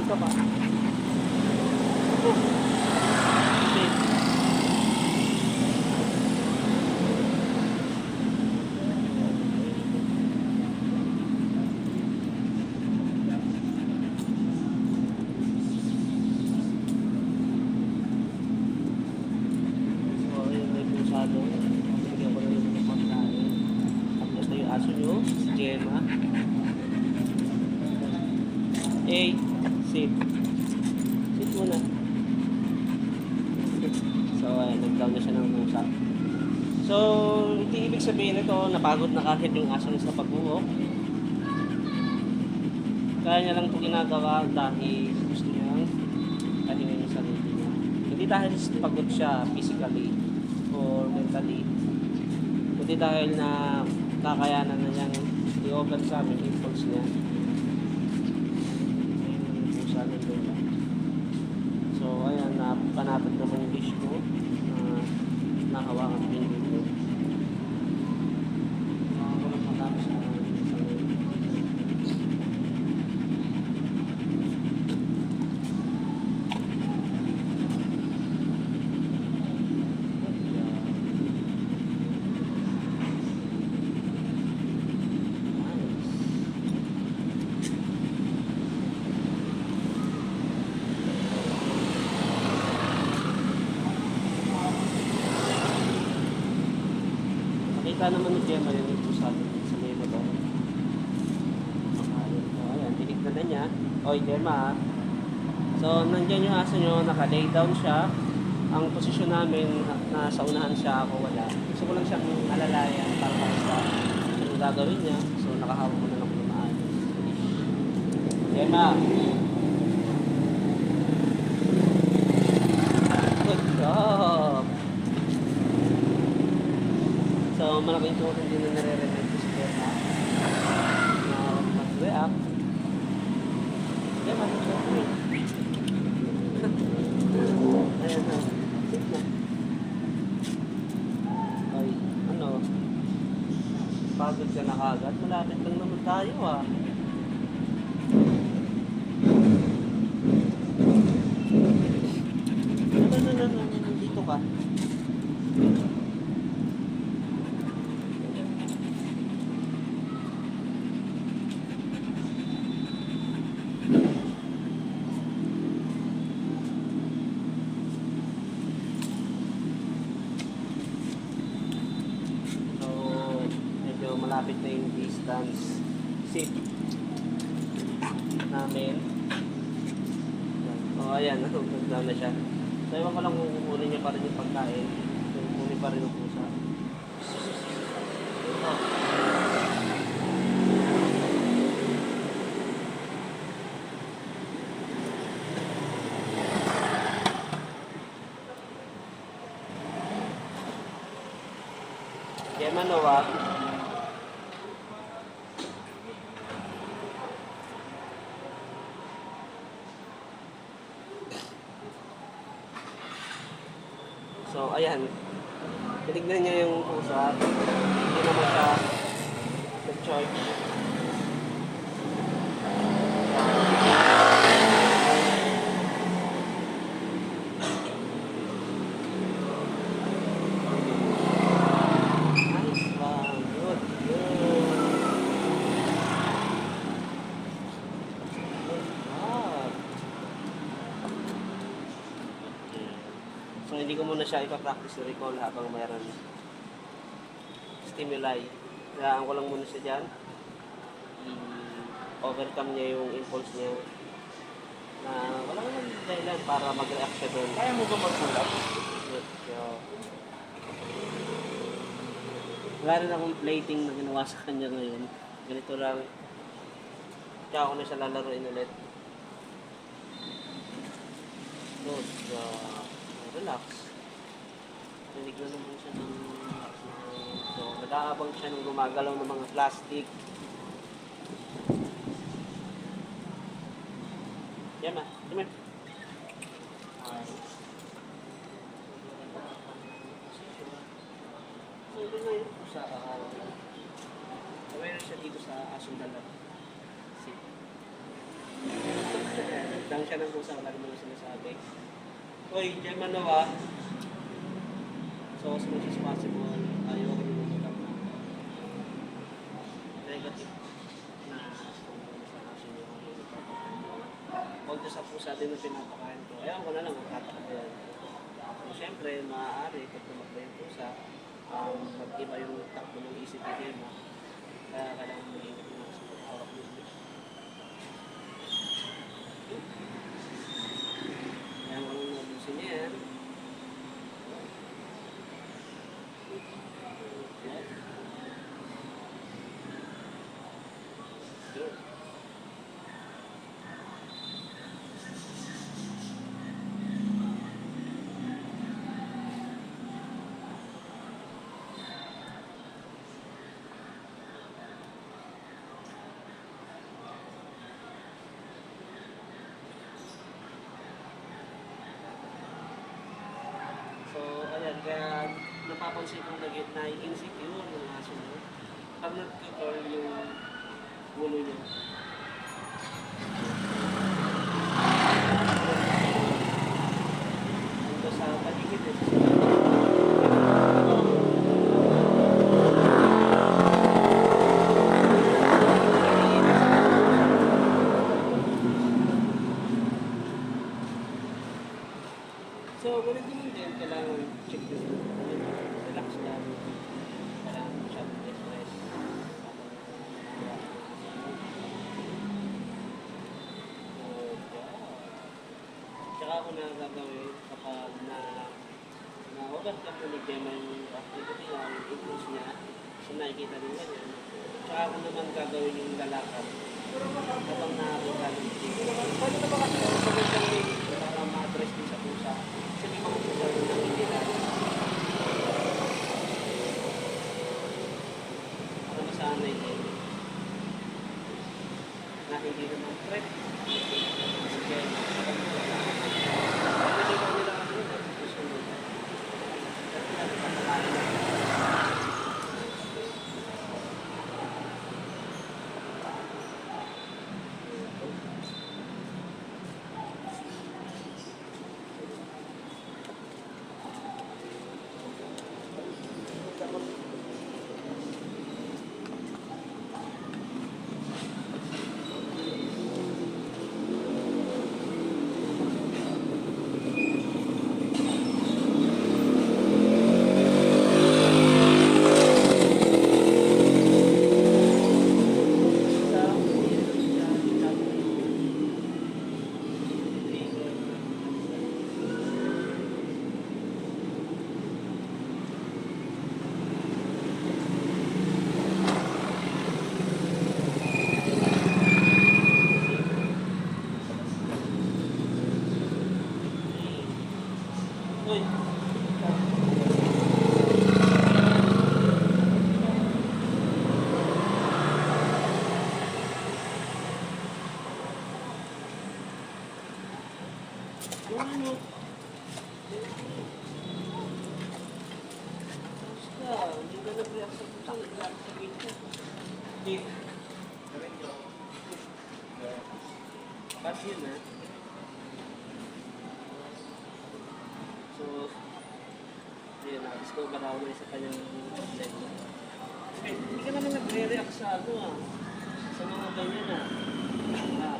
ka pa. Bigyan ko na naman ng pagkain. Tapos na yung aso nyo, si Gemma. Sit. Sit muna. So, ayan, nag-down na siya ng pusa. So, hindi ibig sabihin ito, napagod na kahit yung aso niya sa pagbuhok. Kaya niya lang ito ginagawa dahil gusto niyang pahinga yung sarili niya. Hindi dahil pagod siya physically or mentally, kundi dahil na kakayanan na niyang i-overcome yung impulse niya. Ayun yung pusa ng lola. So ayan, panatag naman yung dish ko na nahawakan ko yung dito. Nakakulang matapos na nakita naman ni Gemma yung pusa sa may motor. Ayan, tinignan na niya. Oy, Gemma. So, nandiyan yung aso nyo, naka-lay down siya. Ang posisyon namin, nasa unahan siya, ako wala. Gusto ko lang siyang alalayan para sa anong gagawin niya. So, nakahawak ko na lang kung maayos. Gemma. Good job. So, malaking tulong din na nare-recommend ko si Gemma na mag-react. Gemma, mag-react. Ayan na. Sit na. Ay, ano? Pagod ka na kagad. Malapit lang naman tayo ah. Nandito ka. Malapit na yung distance sit namin. O ayan, nag-down na siya. So iwan ko lang kung kukunin niya pa rin yung pagkain. So kukunin pa rin yung pusa. Gemma, Noah. So, ayan. Tinignan niya yung pusa. Hindi naman siya nag-charge. Nice one. Good. Good. So, hindi ko muna siya ipapractice na recall habang mayroon stimuli. Kayaan ko lang muna siya dyan. I-overcome niya yung impulse niya na wala naman dahilan para mag-react siya doon. Kaya mo ba magsulap? So, wala rin akong plating na ginawa sa kanya ngayon. Ganito lang. Kaya ako na siya lalaroin ulit. Good. Relax. Nanig na naman siya ng relax na. So, nag-aabang siya ng gumagalaw ng mga plastic. Yan ma, come here. So, ito na yun. Mayroon siya dito sa asong dalag. See? siya ng kusa, lagi mo sinasabi. Uy, diyan Manoa. So, as much as possible, ayaw ko yung magkakap na negative na sa action yung mga nagpapakain ko. Although sa pusa din ang pinapakain ko, ayaw ko na lang magtatakot yan. So, syempre, maaari kung tumakbo yung pusa, mag-iba yung takbo ng isip niya mo. Kaya kailangan mag-ingat mo sa pagkawak mo. Kaya ko nang nabusin niya yan. So, ayan, kaya napapansin kong na-insecure yung aso mo. Pag nag-curl yung ulo niya. Ito sa paligid eh. So, ganun din din, kailangan check yung relax lang. Kailangan siya stress. Tsaka ako na gagawin kapag na-overcome ulit niya yung activity niya, yung interest niya. So, nakikita rin ganyan. Tsaka ako naman gagawin yung lalakad. Habang nakakita ng video. Pwede na ba kasi ako sa mga para ma-address din sa pusa? Kasi may mga pusa rin na hindi natin. Para masanay din. Na hindi naman threat. Sige. Pwede ba nila kasi yun? Gusto nila. Kasi natin pagkakain na. Uy. Ano? Basta, hindi ka nag-react sa pusang, nag-react sa video. Dito. Pass yun ha. So, yun na, discover ako na sa kanyang live. Eh, hindi ka naman nagre-react sa ano ah. Sa mga ganyan ah. Ah.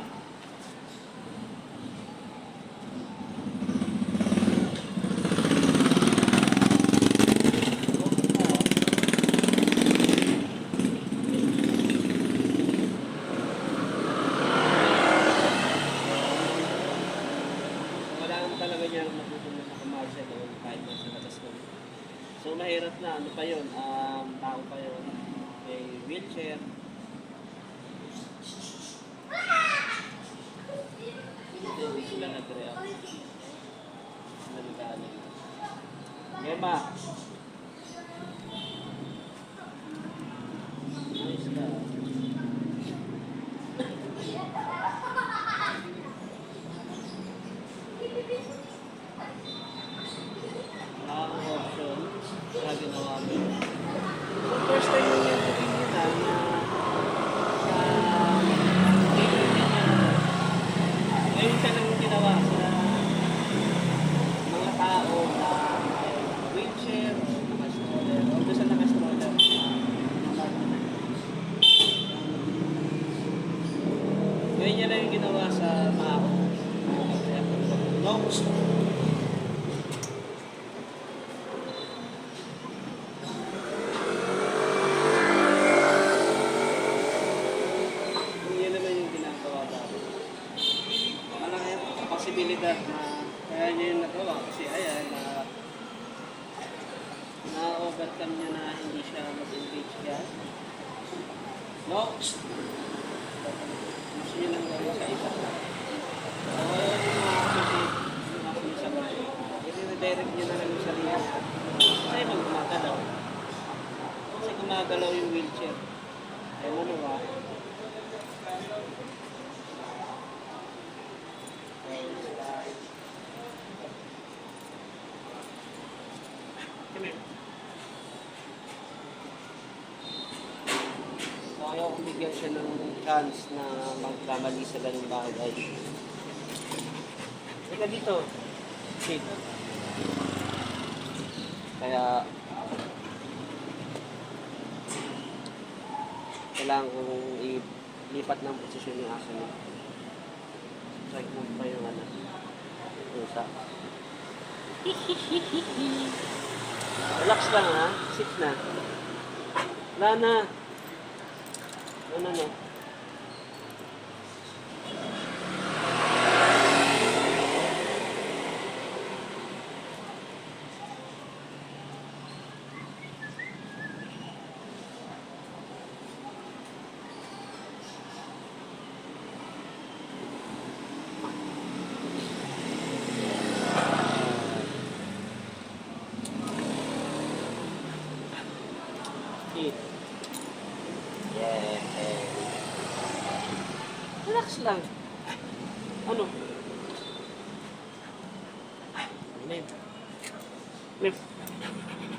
Wala naman talaga niya matutulong na kumarsa doon kahit nasa labas ko. So mahirap na, ano pa yun, tao pa yun, may wheelchair. Hindi sila nag-react. Sila nag-aalig. Gemma! Nice ka. Option na ginawa mo. So, first time yung yung opinion na sa ngayon siya nang ginawa sa tao. No. Yun naman yung ginagawa dati. Malaki yung posibilidad na kaya niya yung nagawa kasi ayan na-overcome niya na hindi siya mag-engage kaya. No. Gusto niyo lang gawin sa iba. So, ayaw yung mga associate, yung mga kumisabay. I-redirect niyo na lang yung sarili niya. Kasi ibang gumagalaw. Kasi gumagalaw yung wheelchair. Ayaw mo na ba? Come here. So, ayaw kong bigyan siya ng chance na magkamali sa ganung bagay. Ika dito. Sit. Kaya, kailangan kong ilipat ng posisyon yung aso niya. Try mo pa yung pusa. Relax lang ha. Sit na. Wala na. Ano na? Sit. Yeah. Relax lang. Ano? Lift.